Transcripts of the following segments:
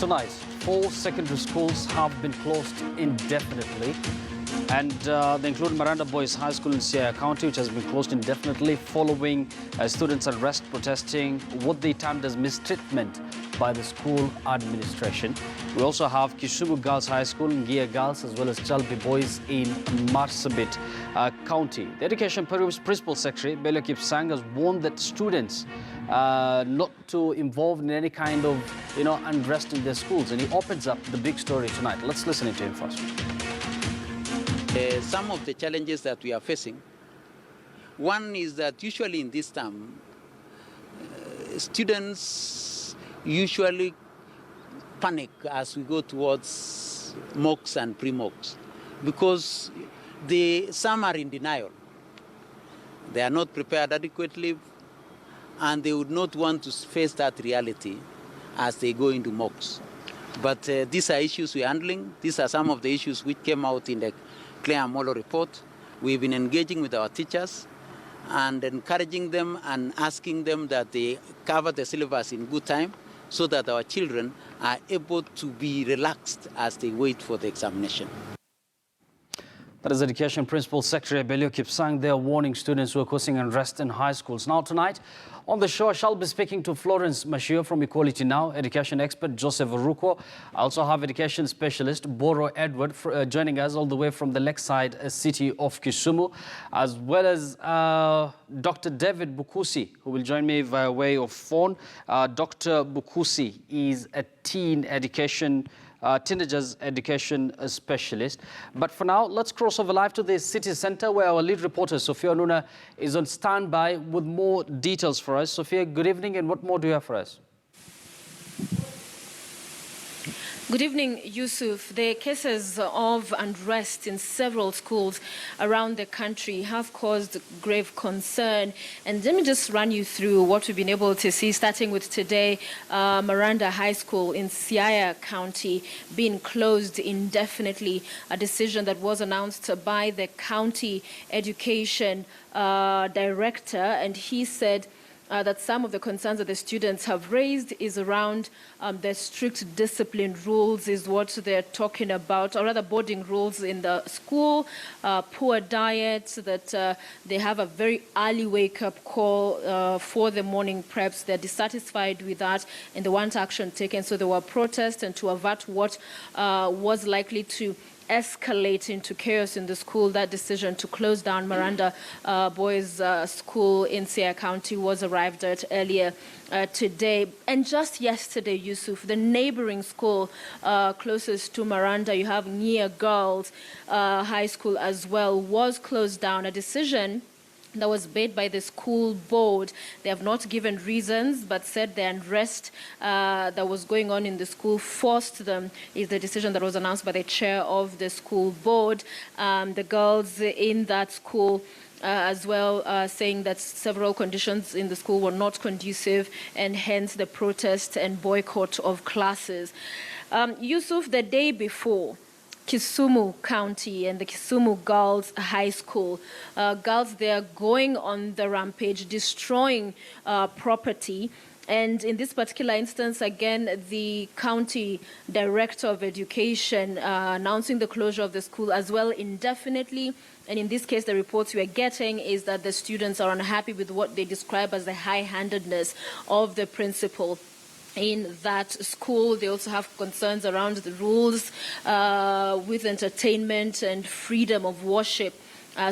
Tonight, 4 secondary schools have been closed indefinitely. And they include Maranda Boys High School in Siaya County, which has been closed indefinitely following students' unrest protesting what they termed as mistreatment by the school administration. We also have Kisumu Girls High School in Gia Girls, as well as Chalbi Boys in Marsabit County. The Education Principal Secretary, Belio Kipsang, has warned that students not to involve in any kind of, unrest in their schools. And he opens up the big story tonight. Let's listen to him first. Some of the challenges that we are facing, one is that usually in this term, students usually panic as we go towards mocks and pre-mocks because some are in denial. They are not prepared adequately and they would not want to face that reality as they go into mocks. But these are issues we're handling. These are some of the issues which came out in the Clear and Molo report. We've been engaging with our teachers and encouraging them and asking them that they cover the syllabus in good time so that our children are able to be relaxed as they wait for the examination. That is Education Principal Secretary Belio Kipsang. They are warning students who are causing unrest in high schools. Now tonight on the show, I shall be speaking to Florence Mashio from Equality Now, education expert Joseph Ruko. I also have education specialist Boro Edward joining us all the way from the lakeside city of Kisumu, as well as Dr. David Bukusi, who will join me via way of phone. Dr. Bukusi is a teenagers education specialist. But for now, let's cross over live to the city center where our lead reporter, Sophia Nuna, is on standby with more details for us. Sophia, good evening, and what more do you have for us? Good evening, Yusuf. The cases of unrest in several schools around the country have caused grave concern. And let me just run you through what we've been able to see, starting with today, Maranda High School in Siaya County being closed indefinitely, a decision that was announced by the county education director. And he said that some of the concerns that the students have raised is around the strict discipline rules is what they're talking about, or rather boarding rules in the school, poor diet, that they have a very early wake-up call for the morning preps. They're dissatisfied with that and they want action taken. So there were protests, and to avert what was likely to escalate into chaos in the school, that decision to close down Maranda Boys School in Siaya County was arrived at earlier today. And just yesterday, Yusuf, the neighboring school closest to Maranda, you have Nia Girls High School as well, was closed down, a decision that was made by the school board. They have not given reasons, but said the unrest that was going on in the school forced them, is the decision that was announced by the chair of the school board. The girls in that school as well saying that several conditions in the school were not conducive, and hence the protest and boycott of classes. Yusuf, the day before, Kisumu County and the Kisumu Girls High School. Girls there going on the rampage, destroying property. And in this particular instance, again, the county director of education announcing the closure of the school as well indefinitely. And in this case, the reports we are getting is that the students are unhappy with what they describe as the high-handedness of the principal in that school. They also have concerns around the rules with entertainment and freedom of worship.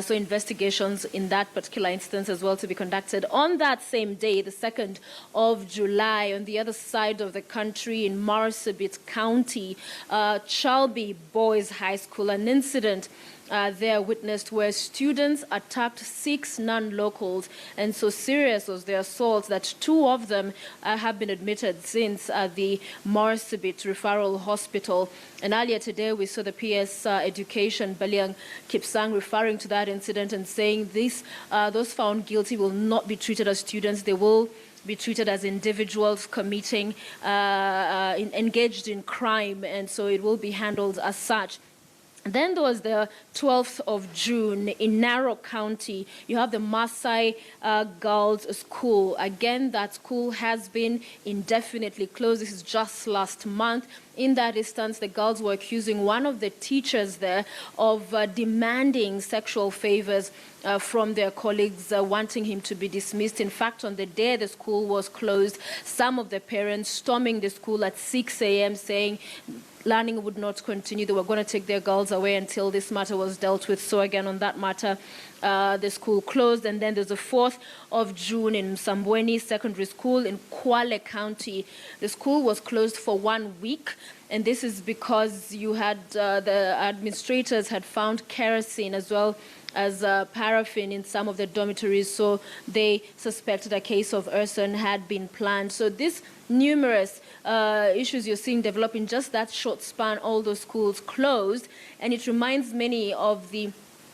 So investigations in that particular instance as well to be conducted. On that same day, the 2nd of July, on the other side of the country in Marsabit County, Chalbi Boys High School, an incident there witnessed where students attacked 6 non-locals, and so serious was the assault that 2 of them have been admitted since the Marsabit Referral Hospital. And earlier today we saw the PS Education Belio Kipsang referring to that incident and saying those found guilty will not be treated as students. They will be treated as individuals engaged in crime, and so it will be handled as such. Then there was the 12th of June in Narok County. You have the Maasai Girls School. Again, that school has been indefinitely closed. This is just last month. In that instance, the girls were accusing one of the teachers there of demanding sexual favors from their colleagues, wanting him to be dismissed. In fact, on the day the school was closed, some of the parents storming the school at 6 a.m. saying learning would not continue. They were going to take their girls away until this matter was dealt with. So again, on that matter, the school closed. And then there's the 4th of June in Sambweni Secondary School in Kwale County. The school was closed for 1 week. And this is because you had the administrators had found kerosene as well as paraffin in some of the dormitories, so they suspected a case of arson had been planned. So these numerous issues you're seeing develop in just that short span, all those schools closed, and it reminds many of the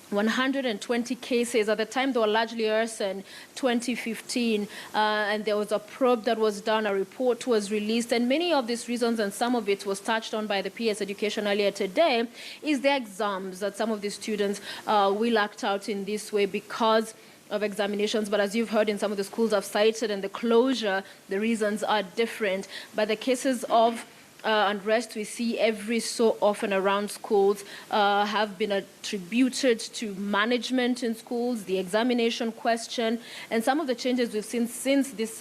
120 cases. At the time, they were largely arson, 2015, and there was a probe that was done, a report was released, and many of these reasons, and some of it was touched on by the PS Education earlier today, is the exams that some of these students will act out in this way because of examinations. But as you've heard in some of the schools I've cited and the closure, the reasons are different. But the cases of unrest we see every so often around schools have been attributed to management in schools, the examination question, and some of the changes we've seen since these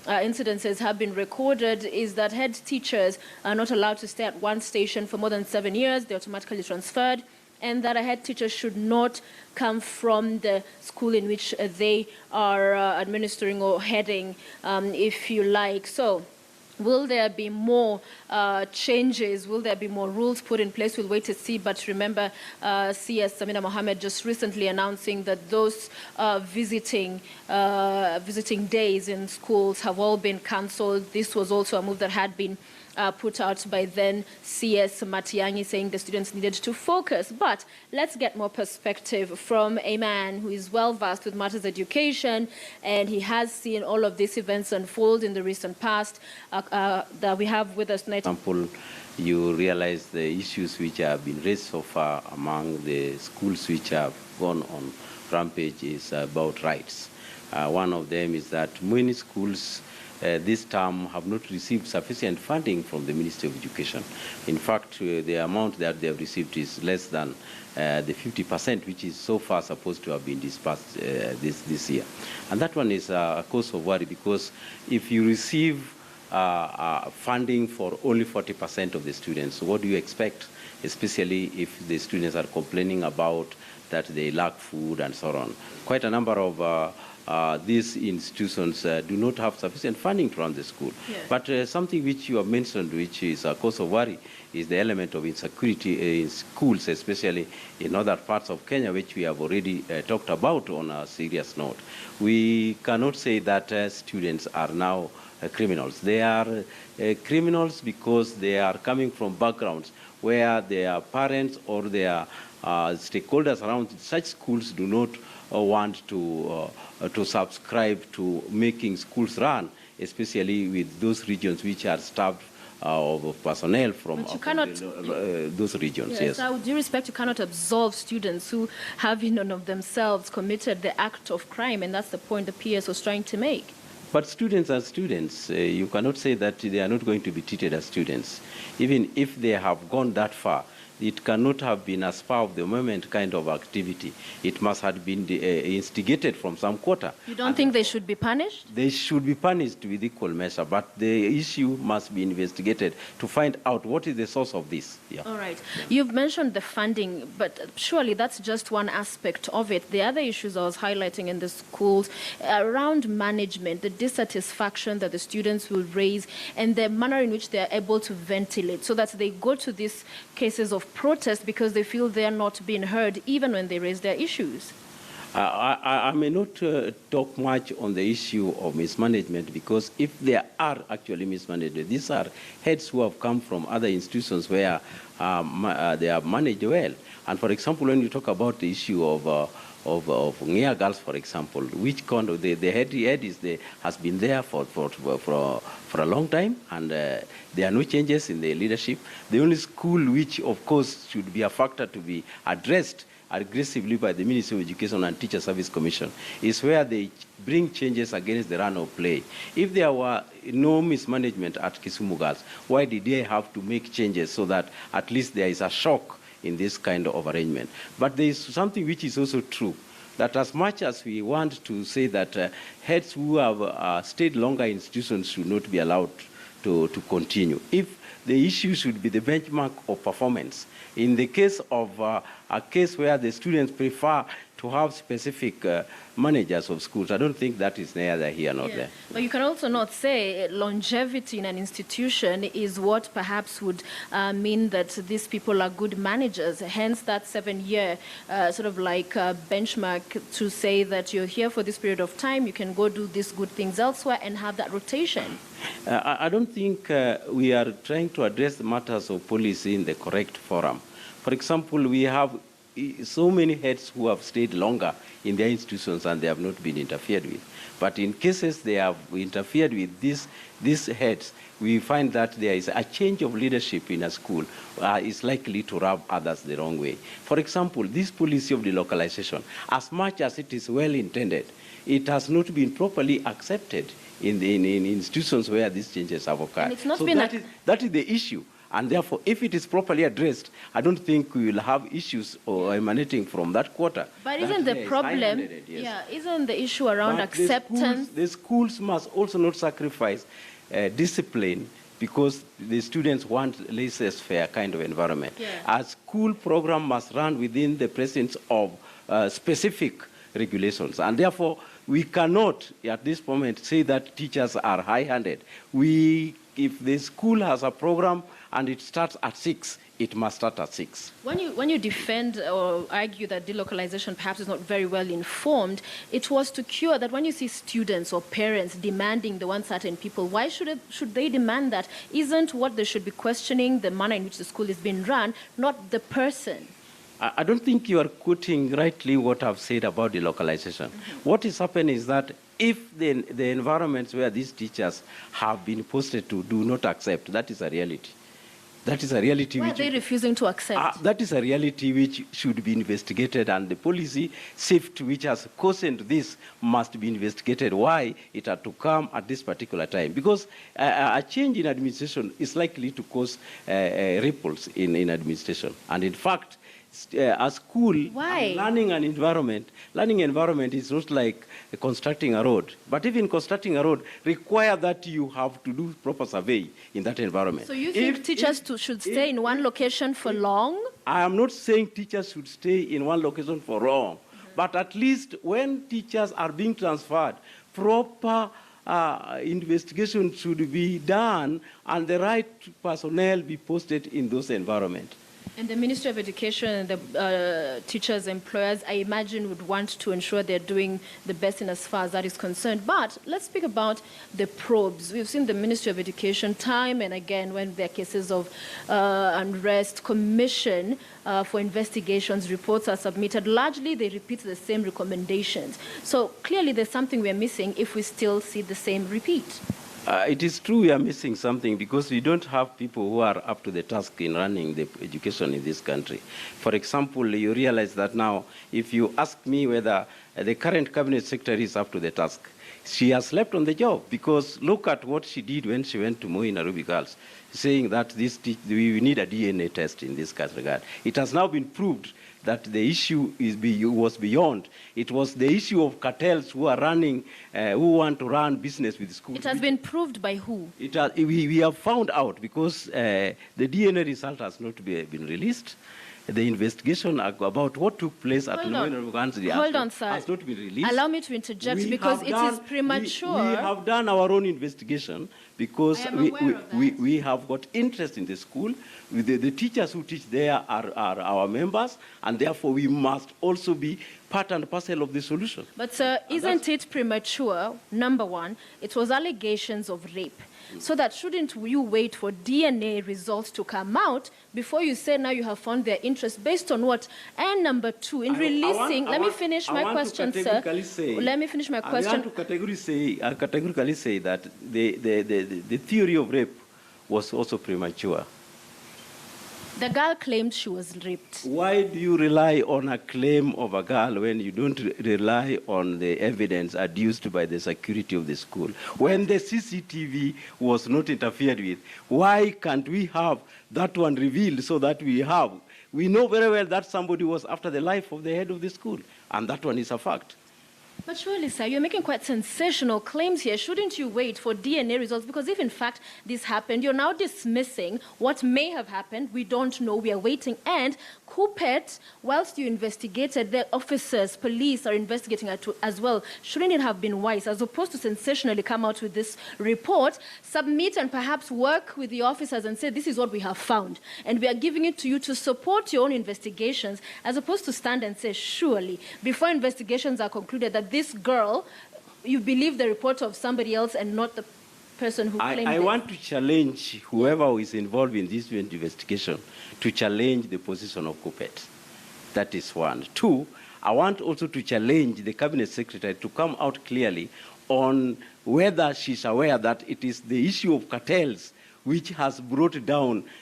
incidences have been recorded is that head teachers are not allowed to stay at one station for more than 7 years. They're automatically transferred, and that a head teacher should not come from the school in which they are administering or heading, if you like. So will there be more changes? Will there be more rules put in place? We'll wait to see. But remember, CS Samina Mohammed just recently announcing that those visiting days in schools have all been cancelled. This was also a move that had been put out by then CS Matiang'i, saying the students needed to focus. But let's get more perspective from a man who is well versed with matters education, and he has seen all of these events unfold in the recent past that we have with us tonight. For example, you realize the issues which have been raised so far among the schools which have gone on rampage is about rights. One of them is that many schools this term have not received sufficient funding from the Ministry of Education. In fact, the amount that they have received is less than the 50%, which is so far supposed to have been disbursed this year. And that one is a cause of worry, because if you receive funding for only 40% of the students, what do you expect, especially if the students are complaining about that they lack food and so on? Quite a number of these institutions do not have sufficient funding to run the school. Yes. But something which you have mentioned, which is a cause of worry, is the element of insecurity in schools, especially in other parts of Kenya, which we have already talked about on a serious note. We cannot say that students are now criminals. They are criminals because they are coming from backgrounds where their parents or their stakeholders around such schools do not want to subscribe to making schools run, especially with those regions which are starved of personnel from those regions. Yes. Yes. So with due respect, you cannot absolve students who have in and of themselves committed the act of crime, and that's the point the PS was trying to make. But students are students. You cannot say that they are not going to be treated as students. Even if they have gone that far, it cannot have been a spur of the moment kind of activity. It must have been instigated from some quarter. You don't think they should be punished? They should be punished with equal measure, but the issue must be investigated to find out what is the source of this. Yeah. All right. You've mentioned the funding, but surely that's just one aspect of it. The other issues I was highlighting in the schools around management, the dissatisfaction that the students will raise, and the manner in which they are able to ventilate, so that they go to these cases of protest because they feel they are not being heard even when they raise their issues. I may not talk much on the issue of mismanagement, because if there are actually mismanagement, these are heads who have come from other institutions where they are managed well. And for example, when you talk about the issue of near girls, for example, which kind of the head has been there for a long time, and there are no changes in the leadership. The only school which, of course, should be a factor to be addressed aggressively by the Ministry of Education and Teacher Service Commission is where they bring changes against the run of play. If there were no mismanagement at Kisumu Girls, why did they have to make changes so that at least there is a shock in this kind of arrangement? But there is something which is also true, that as much as we want to say that heads who have stayed longer in institutions should not be allowed to continue, if the issue should be the benchmark of performance. In the case of a case where the students prefer to have specific managers of schools, I don't think that is neither here nor there. But you can also not say longevity in an institution is what perhaps would mean that these people are good managers. Hence that 7-year sort of like benchmark to say that you're here for this period of time, you can go do these good things elsewhere and have that rotation. I don't think we are trying to address the matters of policy in the correct forum. For example, we have so many heads who have stayed longer in their institutions and they have not been interfered with. But in cases they have interfered with these heads, we find that there is a change of leadership in a school is likely to rub others the wrong way. For example, this policy of delocalization, as much as it is well intended, it has not been properly accepted in institutions where these changes have occurred. And it's not so been that is the issue. And therefore, if it is properly addressed, I don't think we will have issues emanating from that quarter. But isn't the problem, isn't the issue around acceptance? The schools must also not sacrifice discipline because the students want laissez-faire kind of environment. A school program must run within the presence of specific regulations. And therefore, we cannot, at this moment, say that teachers are high-handed. If the school has a program and it starts at 6, it must start at 6. When you defend or argue that delocalization perhaps is not very well informed, it was to cure that. When you see students or parents demanding the one certain people, why should they demand that? Isn't what they should be questioning the manner in which the school is being run, not the person? I don't think you are quoting rightly what I've said about delocalization. What is happening is that if the environments where these teachers have been posted to do not accept, that is a reality. That is a reality. Why are they refusing to accept? That is a reality which should be investigated, and the policy shift which has caused this must be investigated. Why it had to come at this particular time? Because a change in administration is likely to cause ripples in administration. And in fact, a school, learning environment is not like constructing a road. But even constructing a road requires that you have to do proper survey in that environment. So you think teachers should stay in one location for long? I am not saying teachers should stay in one location for long. But at least when teachers are being transferred, proper investigation should be done and the right personnel be posted in those environments. And the Ministry of Education and the teachers' employers, I imagine, would want to ensure they're doing the best in as far as that is concerned. But let's speak about the probes. We've seen the Ministry of Education time and again when there are cases of unrest, commission for investigations, reports are submitted. Largely, they repeat the same recommendations. So clearly there's something we're missing if we still see the same repeat. It is true we are missing something because we don't have people who are up to the task in running the education in this country. For example, you realize that now, if you ask me whether the current cabinet secretary is up to the task, she has slept on the job because look at what she did when she went to Moi Nairobi Girls, saying that we need a DNA test in this regard. It has now been proved that the issue was beyond. It was the issue of cartels who are running, who want to run business with schools. It has been proved by who? We have found out because the DNA result has not been released. The investigation about what took place at Hold on, sir. Has not been released. Allow me to interject because it is premature. We have done our own investigation because I am aware of that. we have got interest in the school. The teachers who teach there are our members, and therefore we must also be part and parcel of the solution. But, sir, isn't it premature? Number one, it was allegations of rape. So that shouldn't you wait for DNA results to come out before you say now you have found their interest based on what? And number two, in releasing, let me finish my question, sir. Let me finish my question. I want to categorically say that the theory of rape was also premature. The girl claimed she was raped. Why do you rely on a claim of a girl when you don't rely on the evidence adduced by the security of the school? When the CCTV was not interfered with, why can't we have that one revealed so that we know very well that somebody was after the life of the head of the school, and that one is a fact. But surely, sir, you're making quite sensational claims here. Shouldn't you wait for DNA results? Because if, in fact, this happened, you're now dismissing what may have happened. We don't know. We are waiting. And Kupet, whilst you investigated, the officers, police are investigating it as well. Shouldn't it have been wise, as opposed to sensationally come out with this report, submit and perhaps work with the officers and say, this is what we have found, and we are giving it to you to support your own investigations, as opposed to stand and say, surely, before investigations are concluded, that this girl, you believe the report of somebody else and not the person who claimed it. I want to challenge whoever is involved in this investigation to challenge the position of Kupet. That is one. Two, I want also to challenge the Cabinet Secretary to come out clearly on whether she's aware that it is the issue of cartels which has brought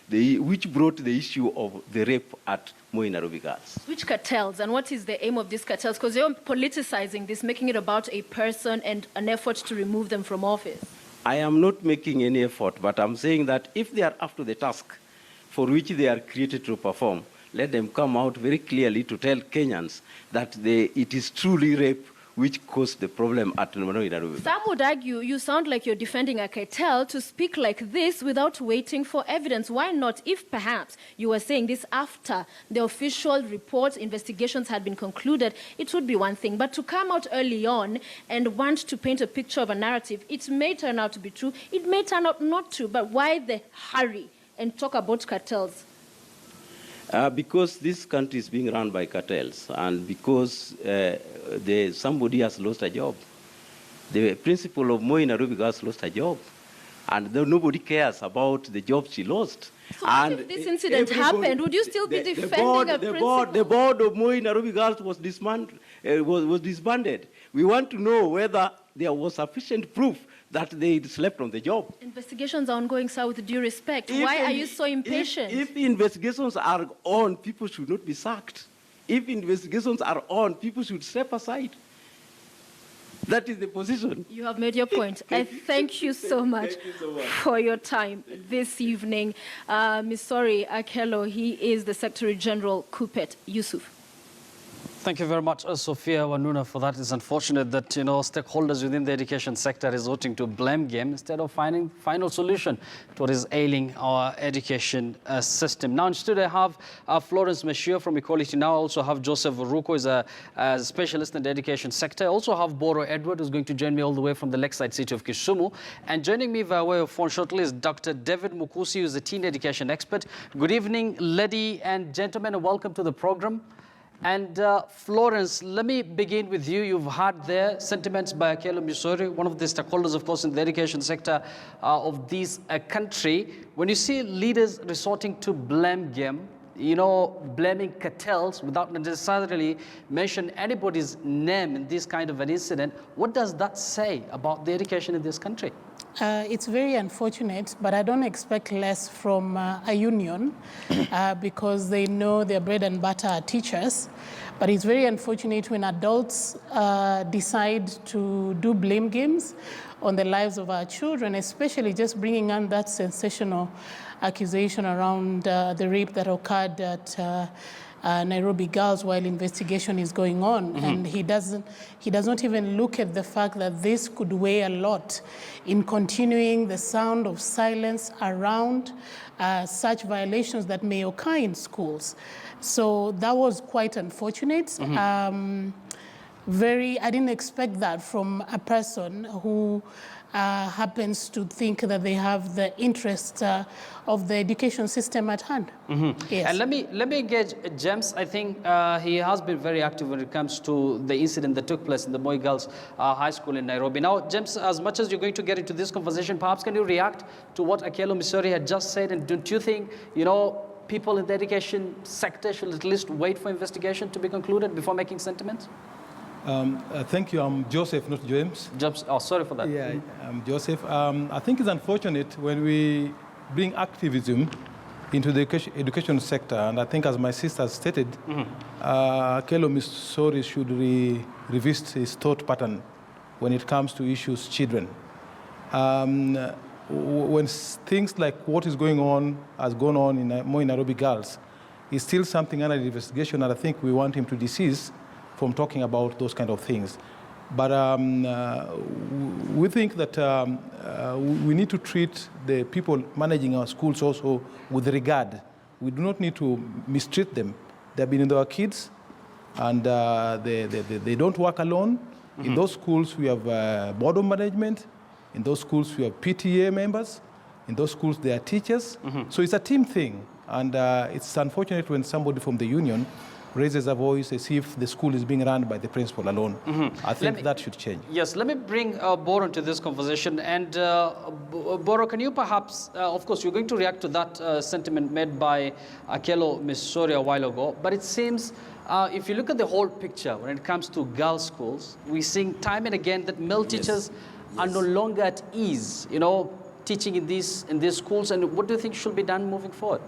the issue of the rape at Moi Nairobi Girls. Which cartels, and what is the aim of these cartels? Because you're politicizing this, making it about a person and an effort to remove them from office. I am not making any effort, but I'm saying that if they are up to the task for which they are created to perform, let them come out very clearly to tell Kenyans that it is truly rape which caused the problem at Moi Nairobi. Some would argue you sound like you're defending a cartel to speak like this without waiting for evidence. Why not? If perhaps you were saying this after the official report, investigations had been concluded, it would be one thing. But to come out early on and want to paint a picture of a narrative, it may turn out to be true, it may turn out not to. But why the hurry and talk about cartels? Because this country is being run by cartels, and because somebody has lost a job. The principal of Moi Nairobi Girls lost a job, and nobody cares about the job she lost. So and if this incident happened, would you still be defending a principal? The board of Moi Nairobi Girls was disbanded. We want to know whether there was sufficient proof that they slept on the job. Investigations are ongoing, sir, with due respect. Why are you so impatient? If the investigations are on, people should not be sacked. If investigations are on, people should step aside. That is the position. You have made your point. I thank you so much for your time this evening. Misori Akelo, he is the Secretary General, Kupet. Yusuf. Thank you very much, Sophia Wanuna, for that. It's unfortunate that, stakeholders within the education sector are resorting to blame game instead of finding final solution to what is ailing our education system. Now, in studio, I have Florence Meshia from Equality Now. I also have Joseph Ruko, who is a specialist in the education sector. I also have Boro Edward, who's going to join me all the way from the lakeside city of Kisumu. And joining me via way of phone shortly is Dr. David Mukusi, who is a teen education expert. Good evening, ladies and gentlemen, and welcome to the program. And Florence, let me begin with you. You've heard there sentiments by Akelo Misori, one of the stakeholders, of course, in the education sector of this country. When you see leaders resorting to blame game, blaming cartels without necessarily mention anybody's name in this kind of an incident, what does that say about the education in this country? It's very unfortunate, but I don't expect less from a union because they know their bread and butter are teachers. But it's very unfortunate when adults decide to do blame games on the lives of our children, especially just bringing on that sensational accusation around the rape that occurred at Nairobi Girls while investigation is going on. Mm-hmm. And he does not even look at the fact that this could weigh a lot in continuing the sound of silence around such violations that may occur in schools. So that was quite unfortunate. Mm-hmm. I didn't expect that from a person who happens to think that they have the interest of the education system at hand. Yes. And let me engage James. I think he has been very active when it comes to the incident that took place in the Moi Girls High School in Nairobi. Now, James, as much as you're going to get into this conversation, perhaps can you react to what Akelo Misori had just said? And don't you think, people in the education sector should at least wait for investigation to be concluded before making sentiments? Thank you. I'm Joseph, not James. James, sorry for that. Yeah, I'm Joseph. I think it's unfortunate when we bring activism into the education sector, and I think, as my sister stated, Akelo Misori should revisit his thought pattern when it comes to issues children. When things like what is going on, has gone on in Moi Nairobi Girls, is still something under investigation, and I think we want him to desist from talking about those kind of things. But we think that we need to treat the people managing our schools also with regard. We do not need to mistreat them. They've been with our kids, and they don't work alone. In those schools, we have board of management. In those schools, we have PTA members. In those schools, there are teachers. So it's a team thing. And it's unfortunate when somebody from the union raises a voice as if the school is being run by the principal alone. I think that should change. Yes, let me bring Boro into this conversation. And Boro, can you perhaps, of course, you're going to react to that sentiment made by Akelo Misori a while ago, but it seems if you look at the whole picture when it comes to girls' schools, we're seeing time and again that male teachers are no longer at ease, teaching in these schools. And what do you think should be done moving forward?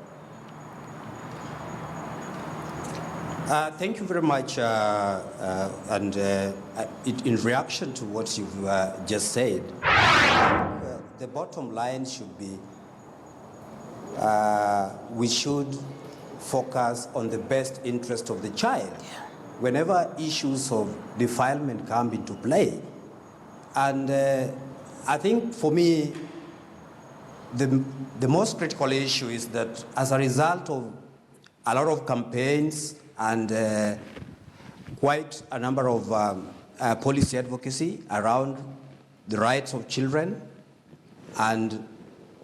Thank you very much. In reaction to what you've just said, the bottom line should be we should focus on the best interest of the child whenever issues of defilement come into play. And I think for me, the most critical issue is that as a result of a lot of campaigns and quite a number of policy advocacy around the rights of children and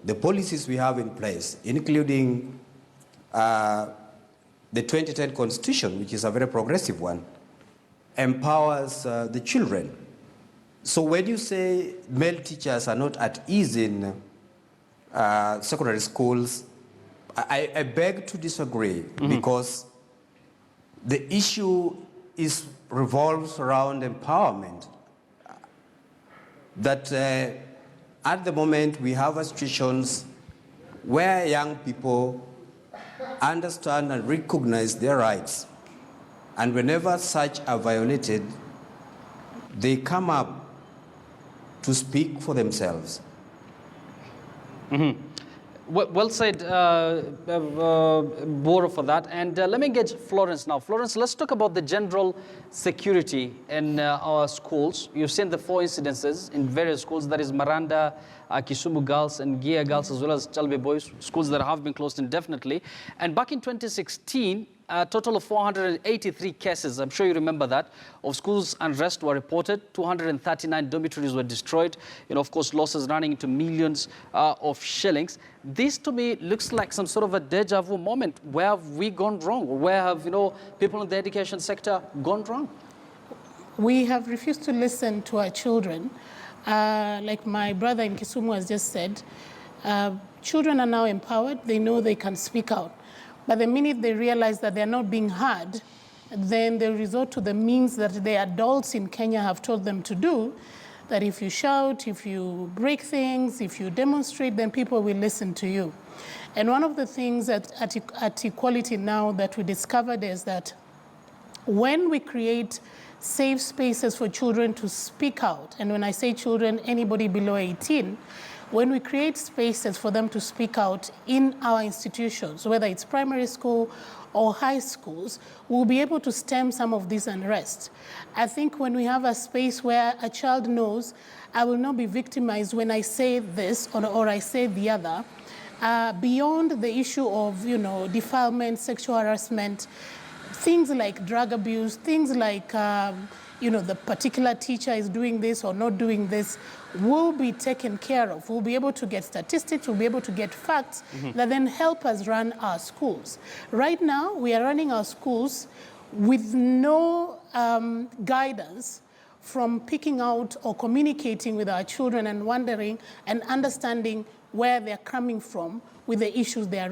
the policies we have in place, including the 2010 Constitution, which is a very progressive one, empowers the children. So when you say male teachers are not at ease in secondary schools, I beg to disagree, because the issue revolves around empowerment. That at the moment we have institutions where young people understand and recognize their rights, and whenever such are violated, they come up to speak for themselves. Well said, Boro, for that. And let me engage Florence now. Florence, let's talk about the general security in our schools. You've seen the 4 incidences in various schools, that is Maranda, Kisumu Girls and Gia Girls, as well as Chalbi Boys, schools that have been closed indefinitely. And back in 2016, a total of 483 cases, I'm sure you remember that, of schools unrest were reported. 239 dormitories were destroyed. Of course, losses running into millions of shillings. This, to me, looks like some sort of a deja vu moment. Where have we gone wrong? Or where have, people in the education sector gone wrong? We have refused to listen to our children. Like my brother in Kisumu has just said, children are now empowered. They know they can speak out. But the minute they realize that they're not being heard, then they resort to the means that the adults in Kenya have told them to do, that if you shout, if you break things, if you demonstrate, then people will listen to you. And one of the things at Equality Now that we discovered is that when we create safe spaces for children to speak out, and when I say children, anybody below 18, when we create spaces for them to speak out in our institutions, whether it's primary school or high schools, we'll be able to stem some of this unrest. I think when we have a space where a child knows, I will not be victimized when I say this or I say the other, beyond the issue of defilement, sexual harassment, things like drug abuse, things like the particular teacher is doing this or not doing this, will be taken care of. We'll be able to get statistics, we'll be able to get facts that then help us run our schools. Right now, we are running our schools with no guidance from picking out or communicating with our children and wondering and understanding where they're coming from with the issues they are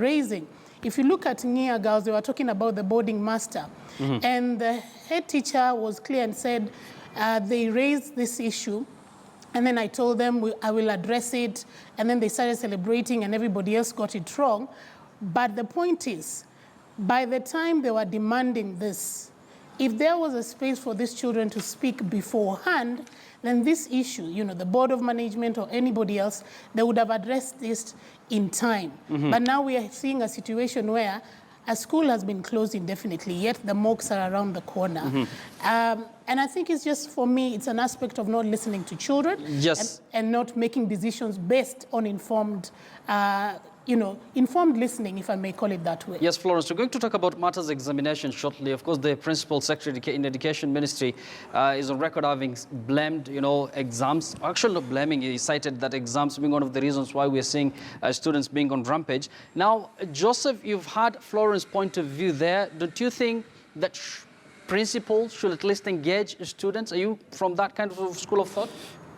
raising. If you look at Nia girls, they were talking about the boarding master. And the head teacher was clear and said they raised this issue, and then I told them I will address it, and then they started celebrating and everybody else got it wrong. But the point is, by the time they were demanding this, if there was a space for these children to speak beforehand, then this issue, the Board of Management or anybody else, they would have addressed this in time. But now we are seeing a situation where a school has been closed indefinitely, yet the mocks are around the corner. And I think it's just, for me, it's an aspect of not listening to children. Yes. And not making decisions based on informed listening, if I may call it that way. Yes, Florence, we're going to talk about matters examination shortly. Of course, the Principal Secretary in the Education Ministry is on record having blamed, exams. Actually, not blaming, he cited that exams being one of the reasons why we're seeing students being on rampage. Now, Joseph, you've had Florence's point of view there. Don't you think that principals should at least engage students? Are you from that kind of school of thought?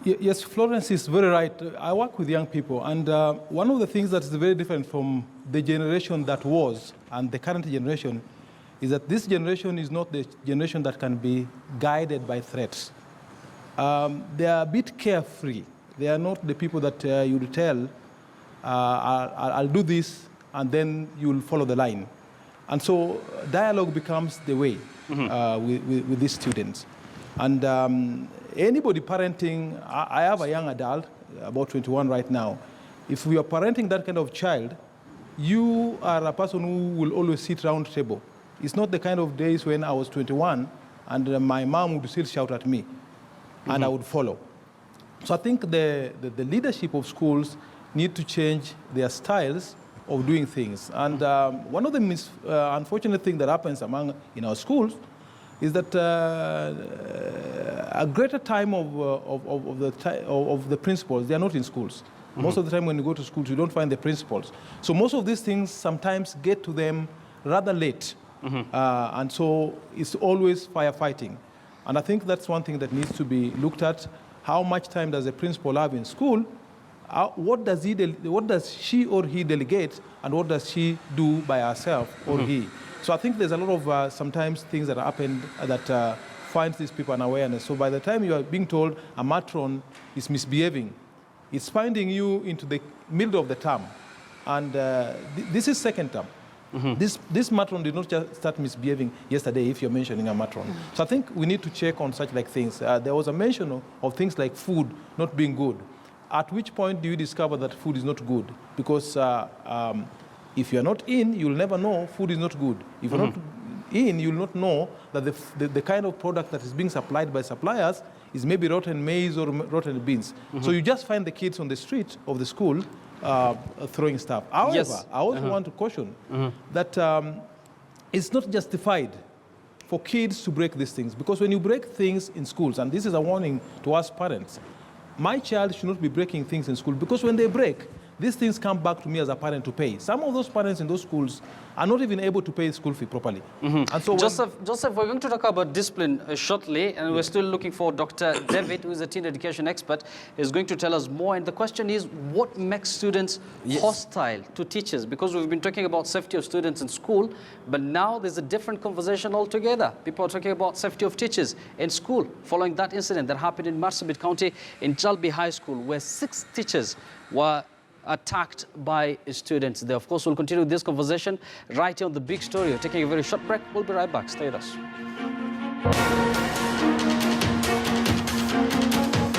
Yes, Florence is very right. I work with young people, and one of the things that is very different from the generation that was and the current generation is that this generation is not the generation that can be guided by threats. They are a bit carefree. They are not the people that you will tell, I'll do this, and then you'll follow the line. And so dialogue becomes the way with these students. And anybody parenting, I have a young adult, about 21 right now. If we are parenting that kind of child, you are a person who will always sit round the table. It's not the kind of days when I was 21 and my mom would still shout at me and I would follow. So I think the leadership of schools need to change their styles of doing things. And one of the unfortunate things that happens in our schools is that a greater time of the principals, they are not in schools. Most of the time when you go to schools, you don't find the principals. So most of these things sometimes get to them rather late. And so it's always firefighting. And I think that's one thing that needs to be looked at. How much time does a principal have in school? What does she or he delegate, and what does she do by herself or he? So I think there's a lot of sometimes things that happen that finds these people unawareness. So by the time you are being told a matron is misbehaving, it's finding you into the middle of the term. And this is second term. This matron did not just start misbehaving yesterday, if you're mentioning a matron. So I think we need to check on such like things. There was a mention of things like food not being good. At which point do you discover that food is not good? Because if you're not in, you'll never know food is not good. If you're not in, you'll not know that the kind of product that is being supplied by suppliers is maybe rotten maize or rotten beans. So you just find the kids on the street of the school throwing stuff. However, I also want to caution that it's not justified for kids to break these things. Because when you break things in schools, and this is a warning to us parents, my child should not be breaking things in school, because when they break, these things come back to me as a parent to pay. Some of those parents in those schools are not even able to pay school fee properly. And so Joseph, we're going to talk about discipline shortly, and we're still looking for Dr. David, who is a teen education expert, is going to tell us more. And the question is, what makes students hostile to teachers? Because we've been talking about safety of students in school, but now there's a different conversation altogether. People are talking about safety of teachers in school, following that incident that happened in Marsabit County in Chalbi High School, where 6 teachers were attacked by students there. Of course, we'll continue this conversation right here on The Big Story. We're taking a very short break. We'll be right back. Stay with us.